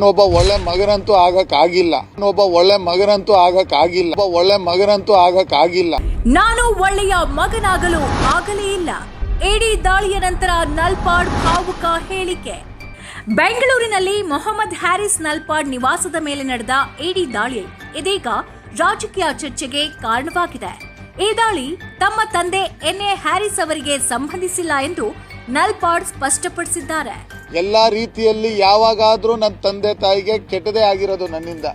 ಒಬ್ಬ ಒಳ್ಳೆ ಮಗನಂತೂ ಆಗಕ್ಕಾಗಿಲ್ಲ. ನಾನು ಒಳ್ಳೆಯ ಮಗನಾಗಲು ಆಗಲೇ ಇಲ್ಲ. ಇಡಿ ದಾಳಿಯ ನಂತರ ನಲ್ಪಾಡ್ ಭಾವುಕ ಹೇಳಿಕೆ. ಬೆಂಗಳೂರಿನಲ್ಲಿ ಮೊಹಮ್ಮದ್ ಹ್ಯಾರಿಸ್ ನಲ್ಪಾಡ್ ನಿವಾಸದ ಮೇಲೆ ನಡೆದ ಇಡಿ ದಾಳಿ ಇದೀಗ ರಾಜಕೀಯ ಚರ್ಚೆಗೆ ಕಾರಣವಾಗಿದೆ. ಈ ದಾಳಿ ತಮ್ಮ ತಂದೆ ಎನ್ಎ ಹ್ಯಾರಿಸ್ ಅವರಿಗೆ ಸಂಬಂಧಿಸಿಲ್ಲ ಎಂದು ನಲ್ಪಾಡ್ ಸ್ಪಷ್ಟಪಡಿಸಿದ್ದಾರೆ. ಎಲ್ಲ ರೀತಿಯಲ್ಲಿ ಯಾವಾಗಾದ್ರೂ ನನ್ನ ತಂದೆ ತಾಯಿಗೆ ಕೆಟ್ಟದೇ ಆಗಿರೋದು ನನ್ನಿಂದ.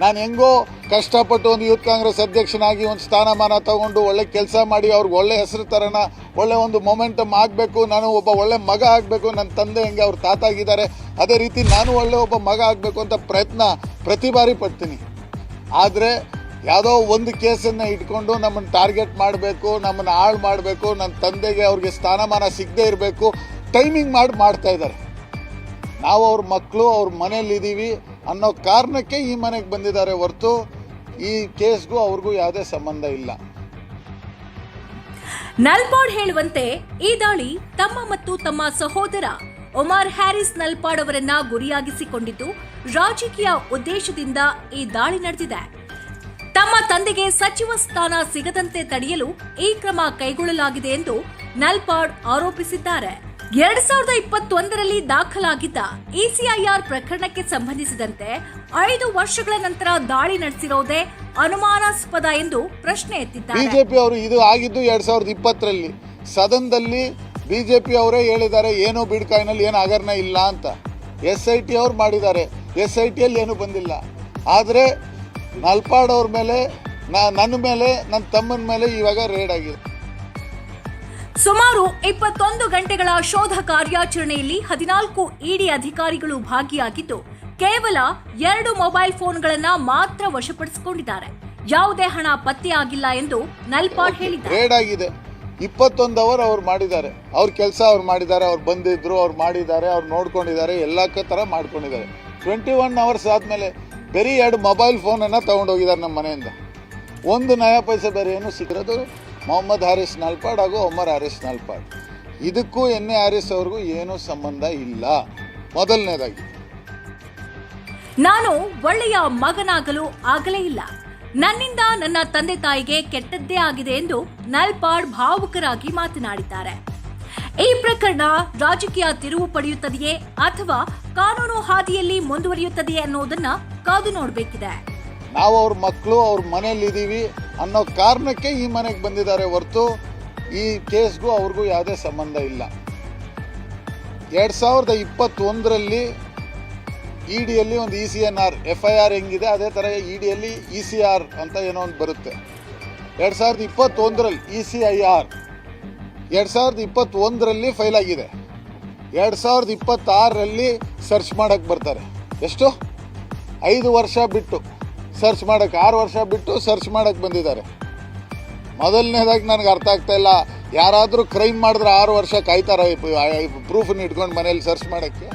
ನಾನು ಹೆಂಗೋ ಕಷ್ಟಪಟ್ಟು ಒಂದು ಯೂತ್ ಕಾಂಗ್ರೆಸ್ ಅಧ್ಯಕ್ಷನಾಗಿ ಒಂದು ಸ್ಥಾನಮಾನ ತಗೊಂಡು ಒಳ್ಳೆ ಕೆಲಸ ಮಾಡಿ ಅವ್ರಿಗೆ ಒಳ್ಳೆ ಹೆಸರು ತರೋಣ, ಒಳ್ಳೆ ಒಂದು ಮೊಮೆಂಟಮ್ ಆಗಬೇಕು, ನಾನು ಒಬ್ಬ ಒಳ್ಳೆ ಮಗ ಆಗಬೇಕು. ನನ್ನ ತಂದೆ ಹೆಂಗೆ ಅವ್ರ ತಾತ ಆಗಿದ್ದಾರೆ ಅದೇ ರೀತಿ ನಾನು ಒಳ್ಳೆ ಒಬ್ಬ ಮಗ ಆಗಬೇಕು ಅಂತ ಪ್ರಯತ್ನ ಪ್ರತಿ ಬಾರಿ ಪಡ್ತೀನಿ. ಆದರೆ ಯಾವುದೋ ಒಂದು ಕೇಸನ್ನು ಇಟ್ಕೊಂಡು ನಮ್ಮನ್ನು ಟಾರ್ಗೆಟ್ ಮಾಡಬೇಕು, ನಮ್ಮನ್ನು ಹಾಳು ಮಾಡಬೇಕು, ನನ್ನ ತಂದೆಗೆ ಅವ್ರಿಗೆ ಸ್ಥಾನಮಾನ ಸಿಗದೇ ಇರಬೇಕು, ಟೈಮಿಂಗ್ ಮಾಡ್ತಾ ಇದ್ದಾರೆ. ನಾವು ಅವ್ರ ಮಕ್ಕಳು ಅವ್ರ ಮನೇಲಿದ್ದೀವಿ ಅನ್ನೋ ಕಾರಣಕ್ಕೆ ಈ ಮನೆಗೆ ಬಂದಿದ್ದಾರೆ ಹೊರತು ಈ ಕೇಸ್ಗೂ ಅವ್ರಿಗೂ ಯಾವುದೇ ಸಂಬಂಧ ಇಲ್ಲ. ನಲ್ಪಾಡ್ ಹೇಳುವಂತೆ ಈ ದಾಳಿ ತಮ್ಮ ಮತ್ತು ತಮ್ಮ ಸಹೋದರ ಒಮರ್ ಹ್ಯಾರಿಸ್ ನಲ್ಪಾಡ್ ಅವರನ್ನ ಗುರಿಯಾಗಿಸಿಕೊಂಡಿದ್ದು ರಾಜಕೀಯ ಉದ್ದೇಶದಿಂದ ಈ ದಾಳಿ ನಡೆದಿದೆ. ತಮ್ಮ ತಂದೆಗೆ ಸಚಿವ ಸ್ಥಾನ ಸಿಗದಂತೆ ತಡೆಯಲು ಈ ಕ್ರಮ ಕೈಗೊಳ್ಳಲಾಗಿದೆ ಎಂದು ನಲ್ಪಾಡ್ ಆರೋಪಿಸಿದ್ದಾರೆ. 2021ರಲ್ಲಿ ದಾಖಲಾಗಿದ್ದ ಇಸಿಐಆರ್ ಪ್ರಕರಣಕ್ಕೆ ಸಂಬಂಧಿಸಿದಂತೆ 5 ವರ್ಷಗಳ ನಂತರ ದಾಳಿ ನಡೆಸಿರೋದೇ ಅನುಮಾನಾಸ್ಪದ ಎಂದು ಪ್ರಶ್ನೆ ಎತ್ತಿದ್ದಾರೆ. ಬಿಜೆಪಿ ಅವರು ಇದು ಆಗಿದ್ದು 2020ರಲ್ಲಿ ಸದನದಲ್ಲಿ ಬಿಜೆಪಿ ಅವರೇ ಹೇಳಿದ್ದಾರೆ ಏನು ಬಿಡ್ಕಾಯಿನಲ್ಲಿ ಏನು ಹಗರಣ ಇಲ್ಲ ಅಂತ. SIT ಅವ್ರು ಮಾಡಿದ್ದಾರೆ, SITಯಲ್ಲಿ ಏನು ಬಂದಿಲ್ಲ. ಆದರೆ ನಲ್ಪಾಡ್ ಅವ್ರ ಮೇಲೆ ನನ್ನ ಮೇಲೆ ನನ್ನ ತಮ್ಮನ ಮೇಲೆ ಇವಾಗ ರೇಡ್ ಆಗಿದೆ. ಸುಮಾರು 21 ಗಂಟೆಗಳ ಶೋಧ ಕಾರ್ಯಾಚರಣೆಯಲ್ಲಿ 14 ಇಡಿ ಅಧಿಕಾರಿಗಳು ಭಾಗಿಯಾಗಿದ್ದು ಕೇವಲ 2 ಮೊಬೈಲ್ ಫೋನ್ಗಳನ್ನು ಮಾತ್ರ ವಶಪಡಿಸಿಕೊಂಡಿದ್ದಾರೆ. ಯಾವುದೇ ಹಣ ಪತ್ತೆಯಾಗಿಲ್ಲ ಎಂದು ನಲ್ಪಾಡ್ ಹೇಳಿದ್ದಾರೆ. ರೇಡ್ ಆಗಿದೆ, 21 ಅವರ್ ಅವ್ರು ಮಾಡಿದ್ದಾರೆ, ಅವ್ರ ಕೆಲಸ ಅವ್ರು ಮಾಡಿದ್ದಾರೆ, ಅವ್ರು ಬಂದಿದ್ರು, ಅವ್ರು ಮಾಡಿದ್ದಾರೆ, ಅವ್ರು ನೋಡ್ಕೊಂಡಿದ್ದಾರೆ, ಎಲ್ಲ ತರ ಮಾಡ್ಕೊಂಡಿದ್ದಾರೆ. 21 ಅವರ್ಸ್ ಆದ್ಮೇಲೆ ಬರೀ 2 ಮೊಬೈಲ್ ಫೋನನ್ನು ತಗೊಂಡೋಗಿದ್ದಾರೆ ನಮ್ಮ ಮನೆಯಿಂದ. ಒಂದು ನಯ ಪೈಸೆ ಬೇರೆ ಏನು ಸಿಕ್ಕಿರೋದು ಮೊಹಮ್ಮದ್ ಹ್ಯಾರಿಸ್ ನಲ್ಪಾಡ್ ಹಾಗೂ ಒಮರ್ ಹ್ಯಾರಿಸ್ ನಲ್ಪಾಡ್. ಇದಕ್ಕೂ ಎನ್ಎ ಹ್ಯಾರಿಸ್ ಅವ್ರಿಗೂ ಏನೂ ಸಂಬಂಧ ಇಲ್ಲ. ಮೊದಲನೇದಾಗಿ ನಾನು ಒಳ್ಳೆಯ ಮಗನಾಗಲು ಆಗಲೇ ಇಲ್ಲ. ನನ್ನಿಂದ ನನ್ನ ತಂದೆ ತಾಯಿಗೆ ಕೆಟ್ಟದ್ದೇ ಆಗಿದೆ ಎಂದು ನಲ್ಪಾಡ್ ಭಾವುಕರಾಗಿ ಮಾತನಾಡಿದ್ದಾರೆ. ಈ ಪ್ರಕರಣ ರಾಜಕೀಯ ತಿರುವು ಪಡೆಯುತ್ತದೆಯೇ ಅಥವಾ ಕಾನೂನು ಹಾದಿಯಲ್ಲಿ ಮುಂದುವರಿಯುತ್ತದೆಯೇ ಅನ್ನೋದನ್ನ ಕಾದು ನೋಡಬೇಕಿದೆ. ನಾವು ಅವ್ರ ಮಕ್ಕಳು ಅವ್ರ ಮನೇಲಿದ್ದೀವಿ ಅನ್ನೋ ಕಾರಣಕ್ಕೆ ಈ ಮನೆಗೆ ಬಂದಿದ್ದಾರೆ ಹೊರತು ಈ ಕೇಸ್ಗೂ ಅವ್ರಿಗೂ ಯಾವುದೇ ಸಂಬಂಧ ಇಲ್ಲ. 2021ರಲ್ಲಿ ಇಡಿಯಲ್ಲಿ ಒಂದು ECNR FIR ಹೆಂಗಿದೆ ಅದೇ ಥರ ಇಡಿಯಲ್ಲಿ ECR ಅಂತ ಏನೋ ಒಂದು ಬರುತ್ತೆ. 2021ರಲ್ಲಿ ECIR 2021ರಲ್ಲಿ ಫೈಲ್ ಆಗಿದೆ. 2026ರಲ್ಲಿ ಸರ್ಚ್ ಮಾಡಕ್ಕೆ ಬರ್ತಾರೆ. ಎಷ್ಟು 5 ವರ್ಷ ಬಿಟ್ಟು ಸರ್ಚ್ ಮಾಡಕ್ಕೆ, 6 ವರ್ಷ ಬಿಟ್ಟು ಸರ್ಚ್ ಮಾಡಕ್ಕೆ ಬಂದಿದ್ದಾರೆ. ಮೊದಲನೇದಾಗಿ ನನಗೆ ಅರ್ಥ ಆಗ್ತಾ ಇಲ್ಲ, ಯಾರಾದರೂ ಕ್ರೈಮ್ ಮಾಡಿದ್ರೆ 6 ವರ್ಷ ಕಾಯ್ತಾರೆ ಪ್ರೂಫನ್ನು ಇಟ್ಕೊಂಡು ಮನೇಲಿ ಸರ್ಚ್ ಮಾಡೋಕ್ಕೆ.